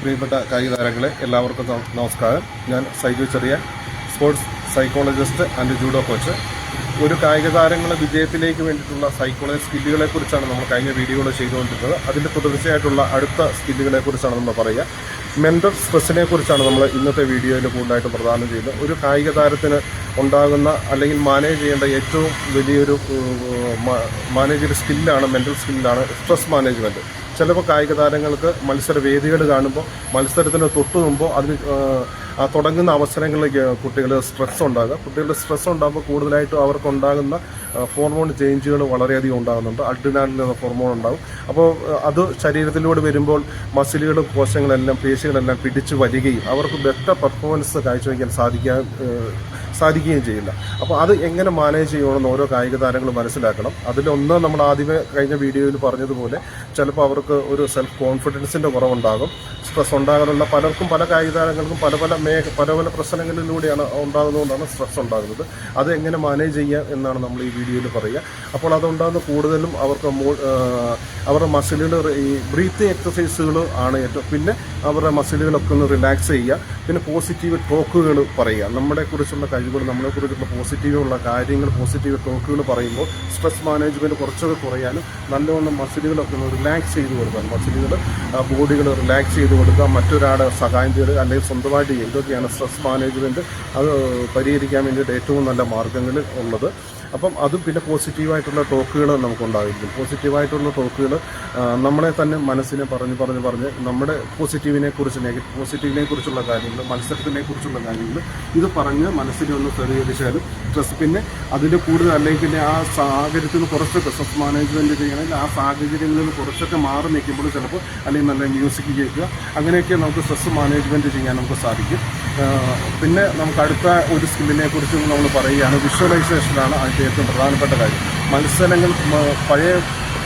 പ്രിയപ്പെട്ട കായിക താരങ്ങളെ എല്ലാവർക്കും നമസ്കാരം. ഞാൻ സൈജു ചെറിയ, sports psychologist and judo coach. ഒരു കായിക താരങ്ങളുടെ വിജയത്തിലേക്ക് വേണ്ടിയിട്ടുള്ള സൈക്കോളജി സ്കില്ലുകളെക്കുറിച്ചാണ് നമ്മൾ കഴിഞ്ഞ വീഡിയോകൾ ചെയ്തുകൊണ്ടിരുന്നത്. അതിൻ്റെ തുടർച്ചയായിട്ടുള്ള അടുത്ത സ്കില്ലുകളെക്കുറിച്ചാണ് നമ്മൾ പറയുക. മെൻ്റൽ സ്ട്രെസ്സിനെ കുറിച്ചാണ് നമ്മൾ ഇന്നത്തെ വീഡിയോയിൽ കൂടുതലായിട്ട് പ്രദാനം ചെയ്യുന്നത്. ഒരു കായിക താരത്തിന് ഉണ്ടാകുന്ന അല്ലെങ്കിൽ മാനേജ് ചെയ്യേണ്ട ഏറ്റവും വലിയൊരു മാനേജ് സ്കില്ലാണ്, മെൻ്റൽ സ്കില്ലാണ് സ്ട്രെസ് മാനേജ്മെൻറ്റ്. ചിലപ്പോൾ കായിക താരങ്ങൾക്ക് മത്സര വേദികൾ കാണുമ്പോൾ, മത്സരത്തിന് തൊട്ടു മുമ്പോ അതിന് തുടങ്ങുന്ന അവസരങ്ങളിലേക്ക് കുട്ടികളുടെ സ്ട്രെസ് ഉണ്ടാകുക. കുട്ടികളുടെ സ്ട്രെസ് ഉണ്ടാകുമ്പോൾ കൂടുതലായിട്ടും അവർക്കുണ്ടാകുന്ന ഹോർമോൺ ചേഞ്ചുകൾ വളരെയധികം ഉണ്ടാകുന്നുണ്ട്. അഡ്രിനാലിൻ എന്ന ഹോർമോൺ ഉണ്ടാകും. അപ്പോൾ അത് ശരീരത്തിലൂടെ വരുമ്പോൾ മസിലുകളും കോശങ്ങളെല്ലാം പേശികളെല്ലാം പിടിച്ചു വരികയും അവർക്ക് ബെറ്റർ പെർഫോമൻസ് കാഴ്ചവെക്കാൻ സാധിക്കുകയും ചെയ്യില്ല. അപ്പോൾ അത് എങ്ങനെ മാനേജ് ചെയ്യണമെന്ന് ഓരോ കായിക താരങ്ങളും മനസ്സിലാക്കണം. അതിലൊന്ന് നമ്മൾ ആദ്യമേ കഴിഞ്ഞ വീഡിയോയിൽ പറഞ്ഞതുപോലെ ചിലപ്പോൾ അവർക്ക് ഒരു സെൽഫ് കോൺഫിഡൻസിൻ്റെ കുറവുണ്ടാകും. സ്ട്രെസ് ഉണ്ടാകാനുള്ള പലർക്കും, പല കായിക താരങ്ങൾക്കും പല പല പ്രശ്നങ്ങളിലൂടെയാണ് ഉണ്ടാകുന്നതുകൊണ്ടാണ് സ്ട്രെസ് ഉണ്ടാകുന്നത്. അത് എങ്ങനെ മാനേജ് ചെയ്യാം എന്നാണ് നമ്മൾ ഈ വീഡിയോയിൽ പറയുക. അപ്പോൾ അതുണ്ടാകുന്ന കൂടുതലും അവർക്ക് അവരുടെ മസിലുകൾ, ഈ ബ്രീത്തിങ് എക്സസൈസുകൾ ആണ് ഏറ്റവും. പിന്നെ അവരുടെ മസിലുകളൊക്കെ ഒന്ന് റിലാക്സ് ചെയ്യുക. പിന്നെ പോസിറ്റീവ് ടോക്കുകൾ പറയുക. നമ്മളെക്കുറിച്ചുള്ള കഴിവുകൾ, നമ്മളെക്കുറിച്ചുള്ള പോസിറ്റീവുള്ള കാര്യങ്ങൾ, പോസിറ്റീവ് ടോക്കുകൾ പറയുമ്പോൾ സ്ട്രെസ് മാനേജ്മെൻറ്റ് കുറച്ചൊക്കെ കുറയാനും നല്ലവണ്ണം മസിലുകളൊക്കെ ഒന്ന് റിലാക്സ് ചെയ്ത് കൊടുക്കുക. മസിലുകൾ, ബോഡികൾ റിലാക്സ് ചെയ്ത് കൊടുക്കുക. മറ്റൊരാളുടെ സഹായം തേടുക അല്ലെങ്കിൽ സ്വന്തമായിട്ട് ചെയ്യുക. ഇതൊക്കെയാണ് സ്ട്രെസ് മാനേജ്മെൻറ്റ്. അത് പരിഹരിക്കാൻ വേണ്ടിയിട്ട് ഏറ്റവും നല്ല മാർഗ്ഗങ്ങൾ ഉള്ളത്. അപ്പം അതും പിന്നെ പോസിറ്റീവായിട്ടുള്ള ടോക്കുകൾ നമുക്കുണ്ടായിരിക്കും. പോസിറ്റീവായിട്ടുള്ള ടോക്കുകൾ നമ്മളെ തന്നെ മനസ്സിനെ പറഞ്ഞ് നമ്മുടെ പോസിറ്റീവിനെ കുറിച്ചുള്ള കാര്യങ്ങൾ, മത്സരത്തിനെ കുറിച്ചുള്ള കാര്യങ്ങൾ ഇത് പറഞ്ഞ് മനസ്സിനെ ഒന്ന് പരിഹരിച്ചാലും സ്ട്രെസ്, പിന്നെ അതിൻ്റെ കൂടുതൽ അല്ലെങ്കിൽ പിന്നെ ആ സാഹചര്യത്തിൽ നിന്ന് കുറച്ചൊക്കെ സ്ട്രെസ് മാനേജ്മെൻറ്റ് ചെയ്യണമെങ്കിൽ ആ സാഹചര്യങ്ങളിൽ നിന്ന് കുറച്ചൊക്കെ മാറി നിൽക്കുമ്പോൾ ചിലപ്പോൾ അല്ലെങ്കിൽ നല്ല മ്യൂസിക് കേൾക്കുക, അങ്ങനെയൊക്കെ നമുക്ക് സ്ട്രെസ് മാനേജ്മെൻറ്റ് ചെയ്യാൻ നമുക്ക് സാധിക്കും. പിന്നെ നമുക്ക് അടുത്ത ഒരു സ്കില്ലിനെ കുറിച്ച് നമ്മൾ പറയുകയാണ്. വിഷ്വലൈസേഷനാണ് അതിൻ്റെ ഏറ്റവും പ്രധാനപ്പെട്ട കാര്യം. മത്സരങ്ങൾ, പഴയ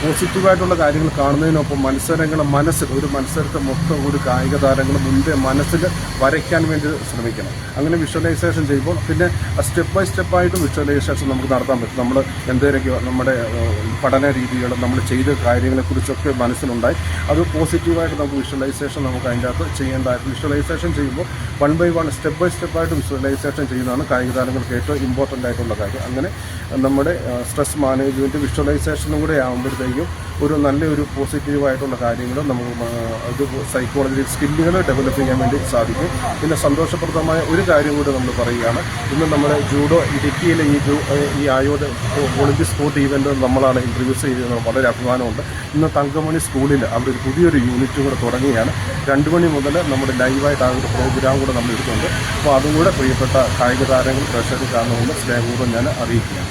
പോസിറ്റീവായിട്ടുള്ള കാര്യങ്ങൾ കാണുന്നതിനൊപ്പം ഒരു മത്സരത്തെ മൊത്തം ഒരു കായിക താരങ്ങൾ മുൻപേ മനസ്സിൽ വരയ്ക്കാൻ വേണ്ടി ശ്രമിക്കണം. അങ്ങനെ വിഷ്വലൈസേഷൻ ചെയ്യുമ്പോൾ പിന്നെ സ്റ്റെപ്പ് ബൈ സ്റ്റെപ്പായിട്ട് വിഷ്വലൈസേഷൻ നമുക്ക് നടത്താൻ പറ്റും. നമ്മൾ എന്തെങ്കിലുമൊക്കെ നമ്മുടെ പഠന രീതികൾ, നമ്മൾ ചെയ്ത കാര്യങ്ങളെക്കുറിച്ചൊക്കെ മനസ്സിലുണ്ടായി അത് പോസിറ്റീവായിട്ട് നമുക്ക് വിഷ്വലൈസേഷൻ നമുക്ക് അതിൻ്റെ അകത്ത് ചെയ്യേണ്ടതായിട്ട്. വിഷ്വലൈസേഷൻ ചെയ്യുമ്പോൾ 1 by 1 സ്റ്റെപ്പ് ബൈ സ്റ്റെപ്പായിട്ട് വിഷ്വലൈസേഷൻ ചെയ്യുന്നതാണ് കായിക താരങ്ങൾക്ക് ഏറ്റവും ഇമ്പോർട്ടൻ്റ് ആയിട്ടുള്ള കാര്യം. അങ്ങനെ നമ്മുടെ സ്ട്രെസ് മാനേജ്മെൻറ്റ് വിഷ്വലൈസേഷനും കൂടെ ആകുമ്പോഴത്തേക്കും ഒരു നല്ലൊരു പോസിറ്റീവായിട്ടുള്ള കാര്യങ്ങൾ നമുക്ക് ഇത് സൈക്കോളജി സ്കില്ലുകൾ ഡെവലപ്പ് ചെയ്യാൻ വേണ്ടി സാധിക്കും. പിന്നെ സന്തോഷപ്രദമായ ഒരു കാര്യം കൂടി നമ്മൾ പറയുകയാണ്. ഇന്ന് നമ്മുടെ ജൂഡോ ഇടുക്കിയിലെ ഈ ആയോധ ഒളിമ്പിക് സ്പോർട്ട് ഈവൻറ്റ് നമ്മളാണ് ഇൻട്രൊഡ്യൂസ് ചെയ്തത്. വളരെ അഭിമാനമുണ്ട്. ഇന്ന് തങ്കമണി സ്കൂളിൽ അവിടെ ഒരു പുതിയൊരു യൂണിറ്റ് കൂടെ തുടങ്ങിയാണ്. 2 മണി മുതൽ നമ്മുടെ ലൈവായിട്ട് ആ ഒരു പ്രോഗ്രാം കൂടെ നമ്മൾ എടുക്കുന്നുണ്ട്. അപ്പോൾ അതും കൂടെ പ്രിയപ്പെട്ട കായിക താരങ്ങൾ പ്രേക്ഷകർ കാണുമെന്ന് സ്നേഹപൂർവ്വം ഞാൻ അറിയിക്കുകയാണ്.